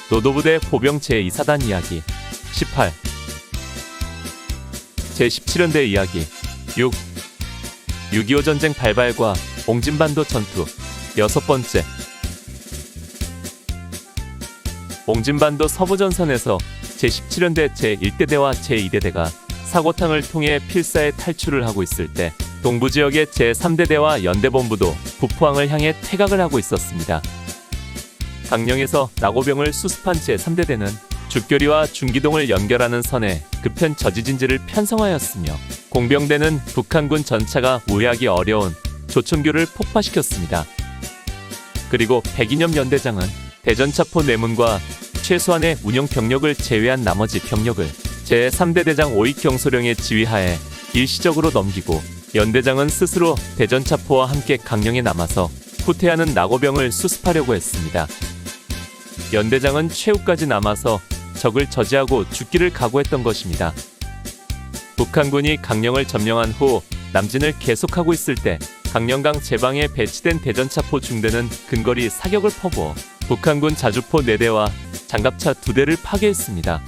노도부대 포병 제2사단 이야기 18 제17연대 이야기 6 6.25 전쟁 발발과 옹진반도 전투 6번째 옹진반도 서부전선에서 제17연대 제1대대와 제2대대가 사고탕을 통해 필사에 탈출을 하고 있을 때 동부지역의 제3대대와 연대본부도 북포항을 향해 퇴각을 하고 있었습니다. 강령에서 나고병을 수습한 제3대대는 죽교리와 중기동을 연결하는 선에 급현 저지진지를 편성하였으며 공병대는 북한군 전차가 우회하기 어려운 조천교를 폭파시켰습니다. 그리고 백이념 연대장은 대전차포 내문과 최소한의 운영 병력을 제외한 나머지 병력을 제3대대장 오익경소령의 지휘하에 일시적으로 넘기고 연대장은 스스로 대전차포와 함께 강령에 남아서 후퇴하는 나고병을 수습하려고 했습니다. 연대장은 최후까지 남아서 적을 저지하고 죽기를 각오했던 것입니다. 북한군이 강령을 점령한 후 남진을 계속하고 있을 때 강령강 제방에 배치된 대전차포 중대는 근거리 사격을 퍼부어 북한군 자주포 4대와 장갑차 2대를 파괴했습니다.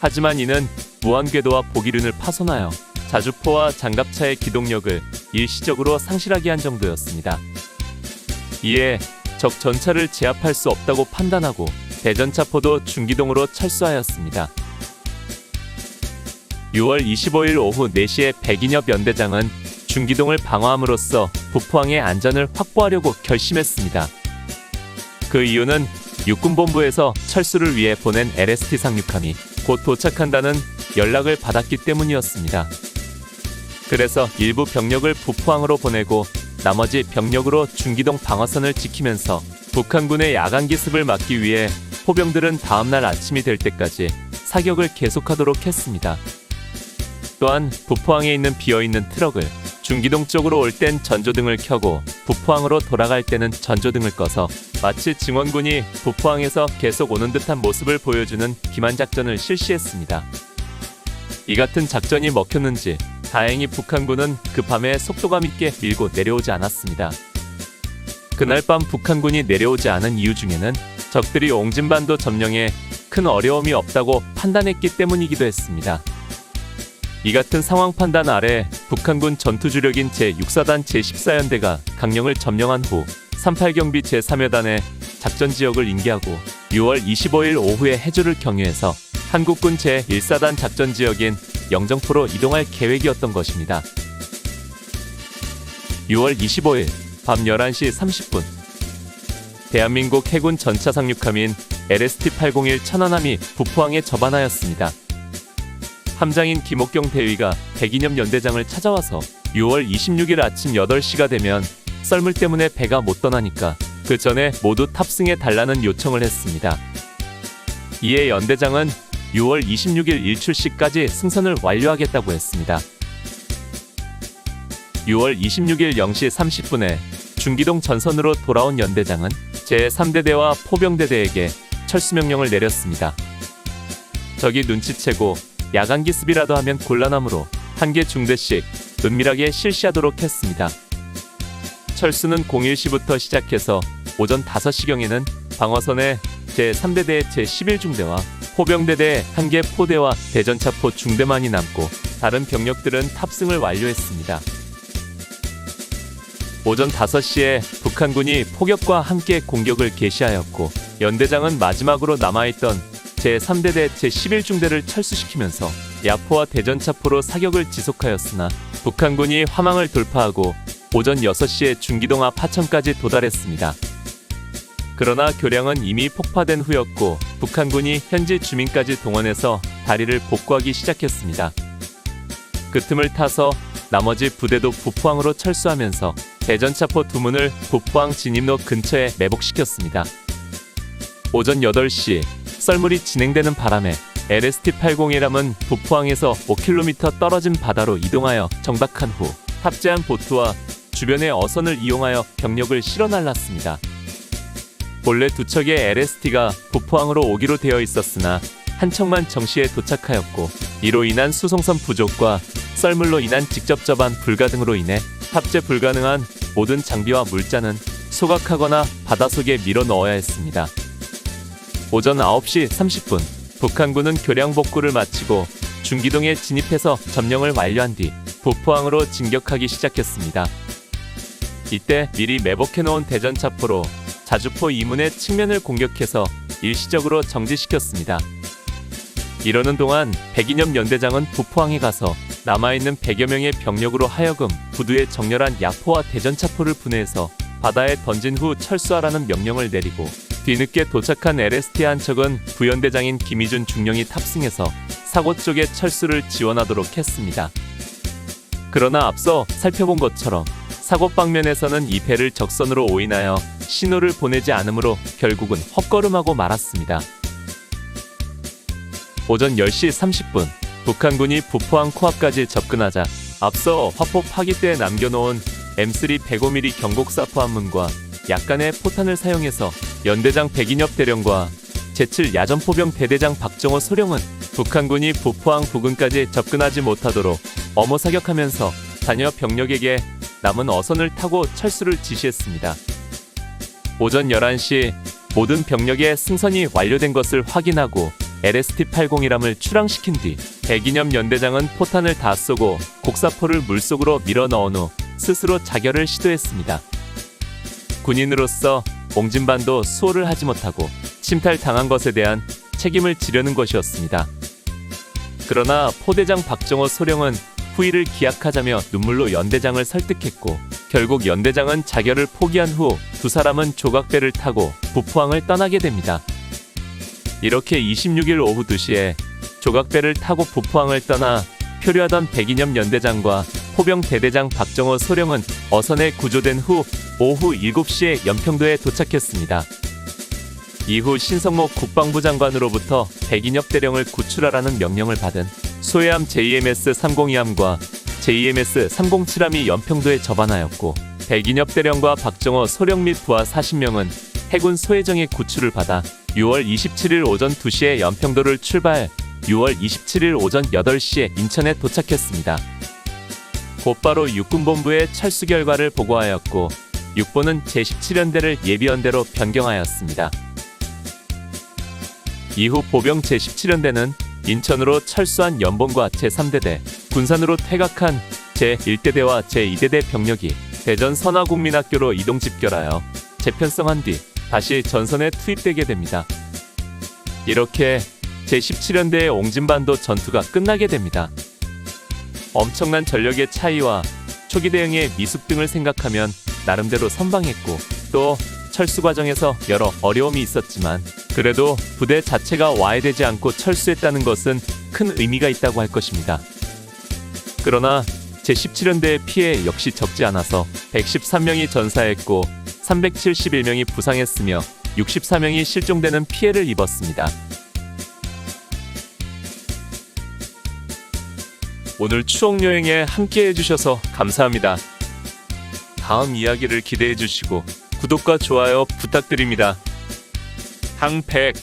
하지만 이는 무한궤도와 보기륜을 파손하여 자주포와 장갑차의 기동력을 일시적으로 상실하게 한 정도였습니다. 이에 적 전차를 제압할 수 없다고 판단하고 대전차포도 중기동으로 철수하였습니다. 6월 25일 오후 4시에 백인엽 연대장은 중기동을 방어함으로써 북포항의 안전을 확보하려고 결심했습니다. 그 이유는 육군본부에서 철수를 위해 보낸 LST 상륙함이 곧 도착한다는 연락을 받았기 때문이었습니다. 그래서 일부 병력을 북포항으로 보내고 나머지 병력으로 중기동 방어선을 지키면서 북한군의 야간 기습을 막기 위해 포병들은 다음날 아침이 될 때까지 사격을 계속하도록 했습니다. 또한 북포항에 있는 비어있는 트럭을 중기동 쪽으로 올 땐 전조등을 켜고 북포항으로 돌아갈 때는 전조등을 꺼서 마치 증원군이 북포항에서 계속 오는 듯한 모습을 보여주는 기만작전을 실시했습니다. 이 같은 작전이 먹혔는지 다행히 북한군은 그 밤에 속도감 있게 밀고 내려오지 않았습니다. 그날 밤 북한군이 내려오지 않은 이유 중에는 적들이 옹진반도 점령에 큰 어려움이 없다고 판단했기 때문이기도 했습니다. 이 같은 상황 판단 아래 북한군 전투주력인 제6사단 제14연대가 강령을 점령한 후 38경비 제3여단에 작전지역을 인계하고 6월 25일 오후에 해주를 경유해서 한국군 제1사단 작전지역인 영정포로 이동할 계획이었던 것입니다. 6월 25일 밤 11시 30분 대한민국 해군 전차 상륙함인 LST-801 천안함이 북포항에 접안하였습니다. 함장인 김옥경 대위가 백이념 연대장을 찾아와서 6월 26일 아침 8시가 되면 썰물 때문에 배가 못 떠나니까 그 전에 모두 탑승해 달라는 요청을 했습니다. 이에 연대장은 6월 26일 일출 시까지 승선을 완료하겠다고 했습니다. 6월 26일 0시 30분에 중기동 전선으로 돌아온 연대장은 제3대대와 포병대대에게 철수 명령을 내렸습니다. 적이 눈치채고 야간 기습이라도 하면 곤란하므로 한 개 중대씩 은밀하게 실시하도록 했습니다. 철수는 01시부터 시작해서 오전 5시경에는 방어선에 제3대대 제11중대와 포병대대 1개 포대와 대전차포 중대만이 남고 다른 병력들은 탑승을 완료했습니다. 오전 5시에 북한군이 포격과 함께 공격을 개시하였고 연대장은 마지막으로 남아있던 제3대대 제11중대를 철수시키면서 야포와 대전차포로 사격을 지속하였으나 북한군이 화망을 돌파하고 오전 6시에 중기동 앞 하천까지 도달했습니다. 그러나 교량은 이미 폭파된 후였고 북한군이 현지 주민까지 동원해서 다리를 복구하기 시작했습니다. 그 틈을 타서 나머지 부대도 북포항으로 철수하면서 대전차포 2문을 북포항 진입로 근처에 매복시켰습니다. 오전 8시 썰물이 진행되는 바람에 LST-801함은 북포항에서 5km 떨어진 바다로 이동하여 정박한 후 탑재한 보트와 주변의 어선을 이용하여 병력을 실어 날랐습니다. 본래 2척의 LST가 북포항으로 오기로 되어 있었으나 한 척만 정시에 도착하였고 이로 인한 수송선 부족과 썰물로 인한 직접 접안 불가 등으로 인해 탑재 불가능한 모든 장비와 물자는 소각하거나 바닷속에 밀어 넣어야 했습니다. 오전 9시 30분 북한군은 교량 복구를 마치고 중기동에 진입해서 점령을 완료한 뒤 부포항으로 진격하기 시작했습니다. 이때 미리 매복해놓은 대전차포로 자주포 이문의 측면을 공격해서 일시적으로 정지시켰습니다. 이러는 동안 백인엽 연대장은 부포항에 가서 남아있는 100여 명의 병력으로 하여금 부두에 정렬한 야포와 대전차포를 분해해서 바다에 던진 후 철수하라는 명령을 내리고, 뒤늦게 도착한 LST 한 척은 부연대장인 김희준 중령이 탑승해서 사고 쪽에 철수를 지원하도록 했습니다. 그러나 앞서 살펴본 것처럼 사고 방면에서는 이 배를 적선으로 오인하여 신호를 보내지 않으므로 결국은 헛걸음하고 말았습니다. 오전 10시 30분 북한군이 부포항 코앞까지 접근하자 앞서 화포 파기 때 남겨놓은 M3 105mm 경곡사포 한 문과 약간의 포탄을 사용해서 연대장 백인엽 대령과 제7 야전포병 대대장 박정호 소령은 북한군이 부포항 부근까지 접근하지 못하도록 엄호 사격하면서 잔여 병력에게 남은 어선을 타고 철수를 지시했습니다. 오전 11시 모든 병력의 승선이 완료된 것을 확인하고 LST-80이람을 출항시킨 뒤 백인엽 연대장은 포탄을 다 쏘고 곡사포를 물속으로 밀어 넣은 후 스스로 자결을 시도했습니다. 군인으로서 옹진반도 수호를 하지 못하고 침탈당한 것에 대한 책임을 지려는 것이었습니다. 그러나 포대장 박정호 소령은 후위를 기약하자며 눈물로 연대장을 설득했고, 결국 연대장은 자결을 포기한 후 두 사람은 조각배를 타고 부포항을 떠나게 됩니다. 이렇게 26일 오후 2시에 조각배를 타고 부포항을 떠나 표류하던 백인엽 연대장과 포병 대대장 박정호 소령은 어선에 구조된 후 오후 7시에 연평도에 도착했습니다. 이후 신성모 국방부 장관으로부터 백인엽 대령을 구출하라는 명령을 받은 소해함 JMS-302함과 JMS-307함이 연평도에 접안하였고, 백인엽 대령과 박정호 소령 및 부하 40명은 해군 소해정의 구출을 받아 6월 27일 오전 2시에 연평도를 출발, 6월 27일 오전 8시에 인천에 도착했습니다. 곧바로 육군본부에 철수 결과를 보고하였고, 육보는 제17연대를 예비연대로 변경하였습니다. 이후 보병 제17연대는 인천으로 철수한 연봉과 제3대대, 군산으로 퇴각한 제1대대와 제2대대 병력이 대전 선화국민학교로 이동 집결하여 재편성한 뒤 다시 전선에 투입되게 됩니다. 이렇게 제17연대의 옹진반도 전투가 끝나게 됩니다. 엄청난 전력의 차이와 초기 대응의 미숙 등을 생각하면 나름대로 선방했고, 또 철수 과정에서 여러 어려움이 있었지만 그래도 부대 자체가 와해되지 않고 철수했다는 것은 큰 의미가 있다고 할 것입니다. 그러나 제17연대의 피해 역시 적지 않아서 113명이 전사했고 371명이 부상했으며 64명이 실종되는 피해를 입었습니다. 오늘 추억여행에 함께 해주셔서 감사합니다. 다음 이야기를 기대해주시고 구독과 좋아요 부탁드립니다. 항백